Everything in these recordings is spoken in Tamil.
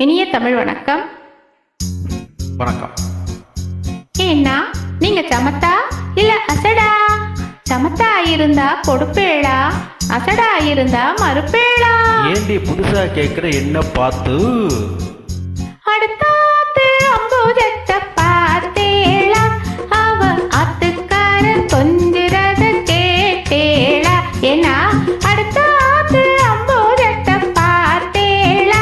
இனிய தமிழ் வணக்கம். வணக்கம். ஏன்னா நீங்க சமத்தா இல்ல அசடா? சமத்தா இருந்தா கொடுப்பேளா, அசடா இருந்தா மறுப்பேளா? ஏண்டி புதுசா கேக்குற என்ன பார்த்து? அடுத்தாத்து அம்புஜத்தை பார்த்தேளா, அவ ஆத்துக்கார கொஞ்சிறத கேட்டேளா? ஏன்னா அடுத்தாத்து அம்புஜத்தை பார்த்தேளா,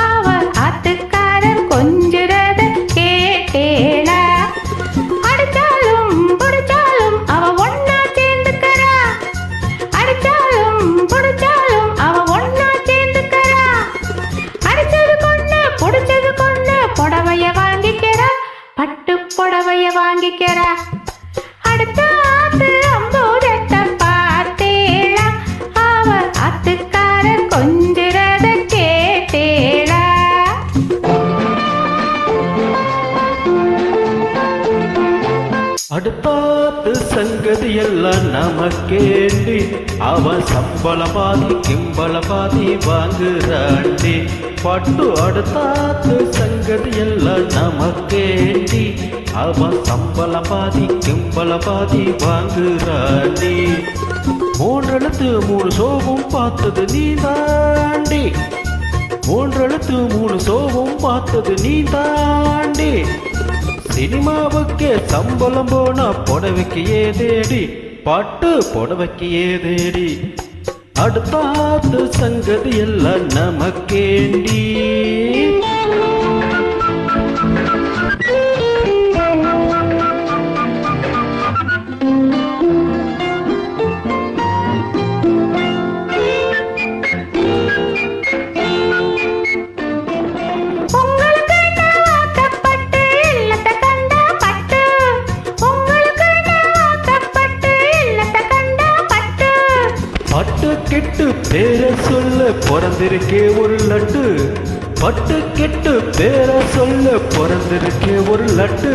அவ ஆத்துக்கார கொஞ்சிறத கேட்டேளா? அடிச்சாலும் புடிச்சாலும் அவ ஒன்னா சேர்ந்துக்கறா, அடிச்சாலும் புடிச்சாலும் அவ ஒன்னா சேர்ந்துக்கறா. அடிச்சது கொண்டு புடிச்சது கொண்டு புடவைய வாங்கிக்கிறா, பட்டு புடவைய வாங்கிக்கிறா. அடுத்த ஆத்து அம்பூஜத்தை பார்த்தேளா, அவ ஆத்துக்கார கொஞ்சிறத கேட்டேளா? அடுத்தாத்து சங்கதி எல்லாம் நமக்கேண்டி, அவன் சம்பளமாதி கிம்பளமாதி வாங்குறாண்டி. பட்டு அடுத்தாத்து சங்கதி எல்லாம் நமக்கேண்டி, அவன் சம்பளமாதி கிம்பளமாதி வாங்குறாண்டி. மூன்றெழுத்து மூணு சோகம் பார்த்தது நீ தாண்டி, மூன்றெழுத்து மூணு சோகம் பார்த்தது நீ தாண்டி. சினிமாவுக்கே சம்பளம் போனா புடவைக்கு ஏதேடி, பாட்டு புடவைக்கு ஏதேடி. அடுத்தாத்து சங்கதி எல்லாம் நமக்கேண்டி. பட்டு கெட்டு பேர சொல்ல பிறந்திருக்கே ஒரு லட்டு, பட்டு கெட்டு பேர சொல்ல பிறந்திருக்கே ஒரு லட்டு.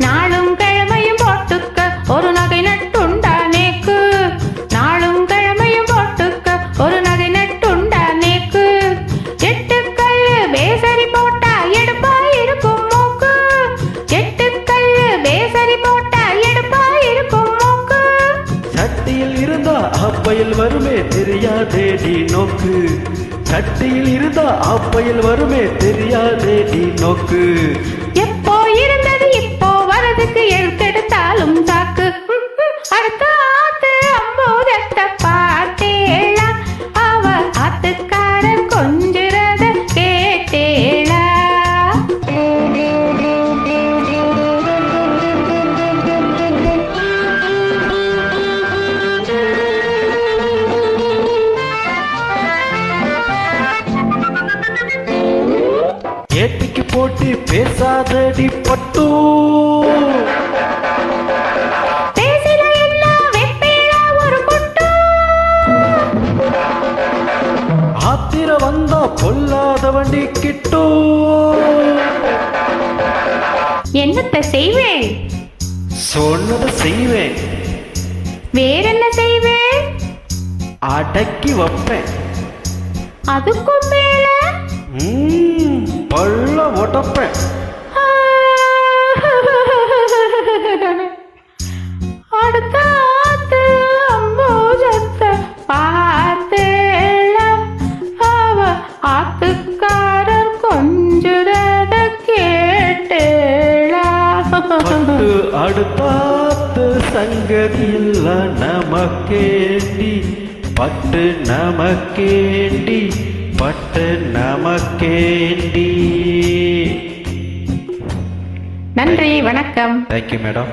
நாளும் கிழமையும் போட்டுக்க ஒரு நகை நட்டுண்டா நேக்கு, நாளும் கிழமையும் போட்டுக்க ஒரு நகை நட்டுண்டா நேக்கு. எட்டுக்கல்லு பேசரி போட்டா எடுப்பா இருக்கும் மூக்கு, எட்டுக்கல்லு பேசரி போட்டா எடுப்பா இருக்கும் மூக்கு. சட்டியில் இருந்தா அப்பையில் வருமே தெரியாதேடி நோக்கு, சட்டியில் இருந்தா அப்பையில் வருமே தெரியாதேடி நோக்கு. எப்போ இருந்தது இப்போ வரதுக்கு எழுத்தெடுத்தாலும் சாக்கு. அடுத்த ஆத்து அம்பூஜத்தை பார்த்தேளா, அவ ஆத்துக்காரர் கொஞ்சிறத கேட்டேளா? ஏட்டிக்கு போட்டி பேசாதடி பட்டு, பேசில எல்லாம் வெப்பேளா ஒரு கொட்டு. ஆத்திர வந்தா பொல்லாத வண்டி கிட்டு. என்னத்தை செய்வேன்? சொன்னதை செய்வேன், வேறென்ன செய்வேன்? அடக்கி வைப்பேன். அதுக்கும் மேல பள்ள ஒட்டப்பேன். அடுத்த ஆத்து அம்பூஜத்தை பார்த்தேளா, அவ ஆத்துக்காரர் கொஞ்சுறத கேட்டேளா? பட்டு அடுத்தாத்து சங்கதி எல்லாம் நமக்கேண்டி, பட்டு நமக்கேண்டி, பட்டு நமக்கேண்டி. நன்றி, வணக்கம். Thank you madam.